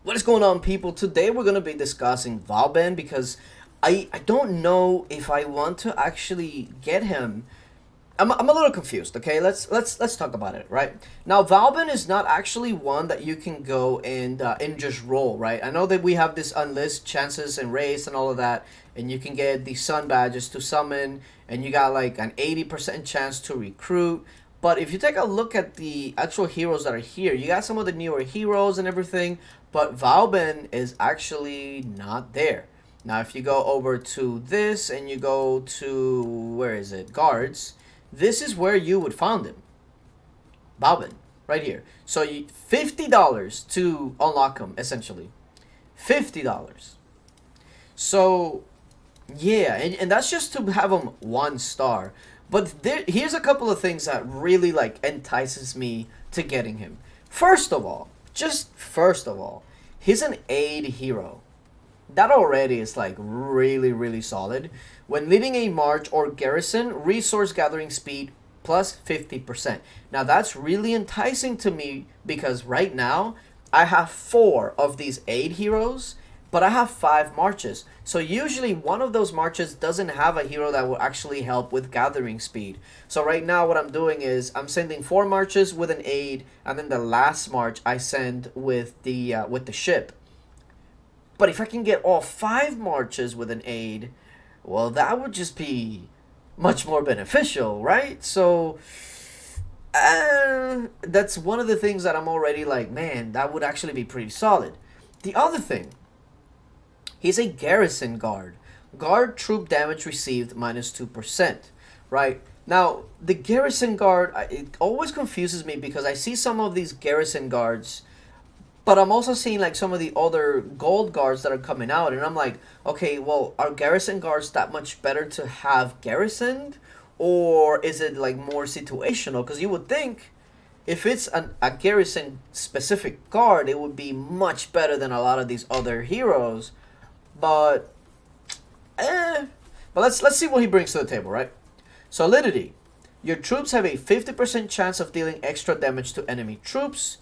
What is going on, people? Today we're going to be discussing Vauban because I don't know if I want to actually get him. I'm a little confused. Okay, let's talk about it. Right now, Vauban is not actually one that you can go and just roll. Right, I know that we have this unlist chances and race and all of that, and you can get the sun badges to summon, and you got like an 80% chance to recruit. But if you take a look at the actual heroes that are here, you got some of the newer heroes and everything, but Vauban is actually not there. Now, if you go over to this and you go to, where is it? Guards, this is where you would find him. Vauban, right here. So $50 to unlock him, essentially. $50. So, yeah, and that's just to have him 1 star. But here's a couple of things that really like entices me to getting him. First of all, just first of all, he's an Aide Hero. That already is like really solid. When leading a march or garrison, resource gathering speed plus 50%. Now that's really enticing to me because right now I have 4 of these Aide Heroes, but I have 5 marches. So usually one of those marches doesn't have a hero that will actually help with gathering speed. So right now what I'm doing is I'm sending 4 marches with an aid, and then the last march I send with the ship. But if I can get all 5 marches with an aid, well, that would just be much more beneficial, right? So that's one of the things that I'm already like, man, that would actually be pretty solid. The other thing, he's a Garrison Guard. Guard troop damage received minus 2%, right? Now, the Garrison Guard, it always confuses me because I see some of these Garrison Guards, but I'm also seeing like some of the other gold guards that are coming out, and I'm like, okay, well, are Garrison Guards that much better to have garrisoned? Or is it like more situational? Because you would think if it's a garrison specific guard, it would be much better than a lot of these other heroes. But, but let's see what he brings to the table, right? Solidity. Your troops have a 50% chance of dealing extra damage to enemy troops.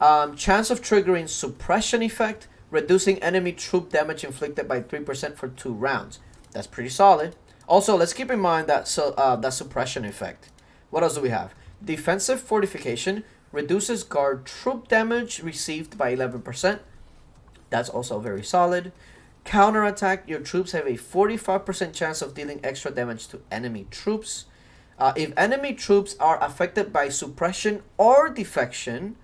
Chance of triggering suppression effect, reducing enemy troop damage inflicted by 3% for 2 rounds. That's pretty solid. Also, let's keep in mind that that suppression effect. What else do we have? Defensive fortification reduces guard troop damage received by 11%. That's also very solid. Counterattack, your troops have a 45% chance of dealing extra damage to enemy troops. If enemy troops are affected by suppression or defection,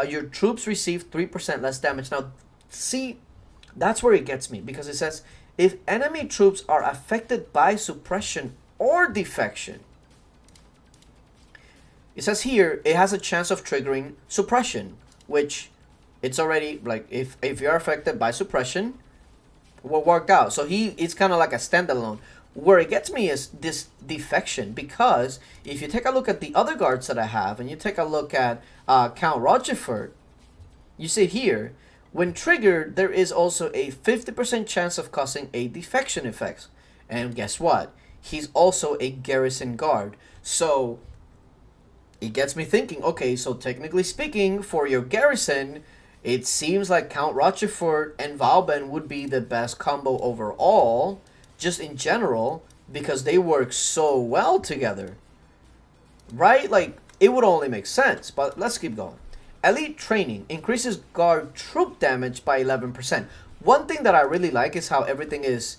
your troops receive 3% less damage. Now, see, that's where it gets me, because it says, if enemy troops are affected by suppression or defection, it says here, it has a chance of triggering suppression, which it's already, like, if you're affected by suppression, will work out. So it's kind of like a standalone. Where it gets me is this defection, because if you take a look at the other guards that I have, and you take a look at Count Rochefort, you see here, when triggered, there is also a 50% chance of causing a defection effect. And guess what? He's also a Garrison Guard. So it gets me thinking, okay, so technically speaking, for your garrison, it seems like Count Rochefort and Vauban would be the best combo overall, just in general, because they work so well together. Right? Like, it would only make sense, but let's keep going. Elite training increases guard troop damage by 11%. One thing that I really like is how everything is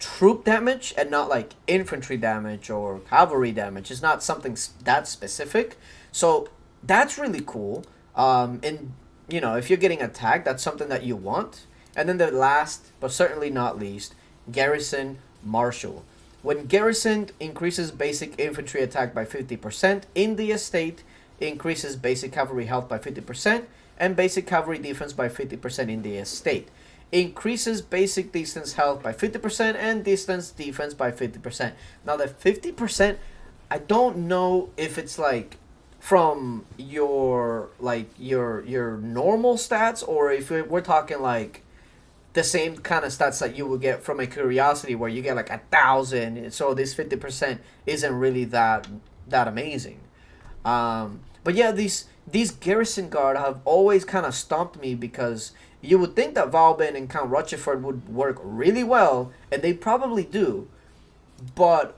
troop damage and not like infantry damage or cavalry damage. It's not something that specific. So that's really cool. And, you know, if you're getting attacked, that's something that you want. And then the last, but certainly not least, Garrison Marshall. When garrisoned, increases basic infantry attack by 50% in the estate, increases basic cavalry health by 50%, and basic cavalry defense by 50% in the estate. Increases basic distance health by 50% and distance defense by 50%. Now the 50%, I don't know if it's like from your normal stats, or if we're talking like the same kind of stats that you would get from a curiosity where you get like 1,000. So this 50% isn't really that amazing. But yeah, these Garrison Guard have always kind of stomped me because You would think that Vauban and Count Rochefort would work really well, and they probably do. But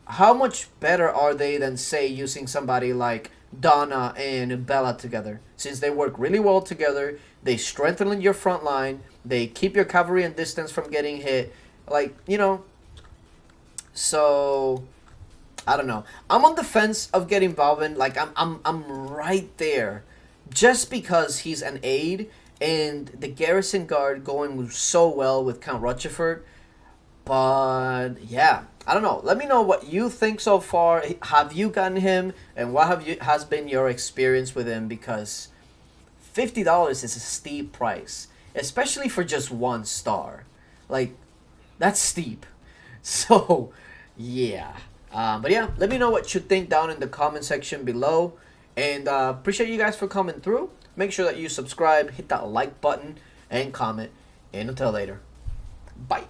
how much better are they than, say, using somebody like Donna and Bella together? Since they work really well together, they strengthen your front line, they keep your cavalry in distance from getting hit. Like, you know, so I don't know. I'm on the fence of getting Vauban. Like I'm right there, just because he's an aide and the Garrison Guard going so well with Count Rochefort. But yeah, I don't know. Let me know what you think so far. Have you gotten him, and what have you has been your experience with him? Because $50 is a steep price, especially for just 1 star. Like, that's steep. So yeah. But yeah, let me know what you think down in the comment section below. And appreciate you guys for coming through. Make sure that you subscribe, hit that like button, and comment. And until later, bye.